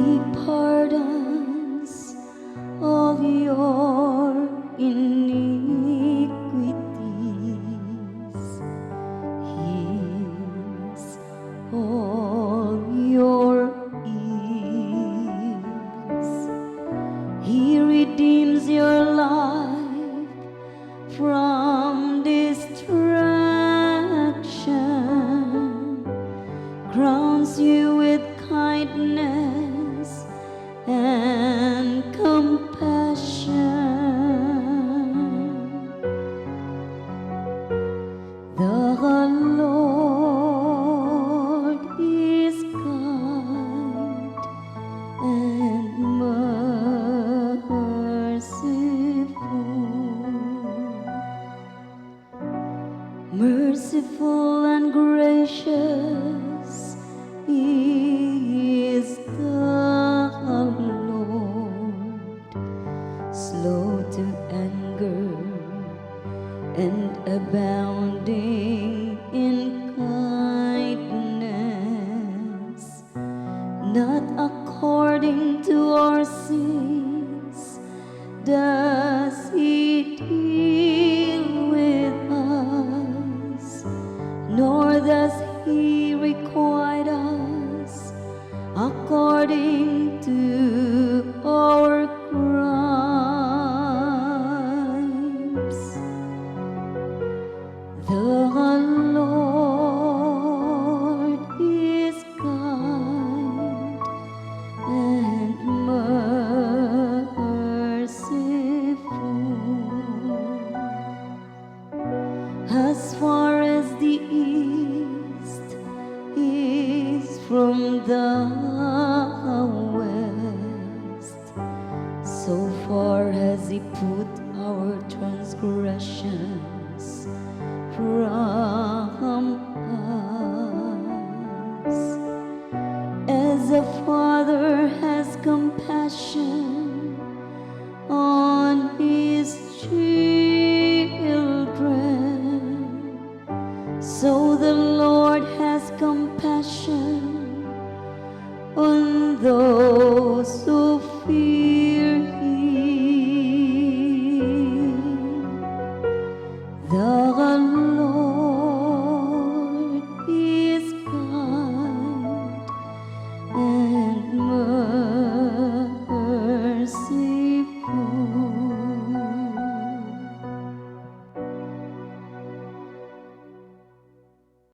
He pardons all your iniquities, heals all your ills. He redeems your life from destruction, crowns you with kindness and compassion. The Lord is kind and merciful and gracious is the Lord, slow to anger and abounding in kindness, not according to our sins does He deal with us, nor does He requite us according to our crimes. The Lord is kind and as far as the east is from the west, so far has He put our transgressions from us. As a father has compassion on his children, so the Lord has compassion on those who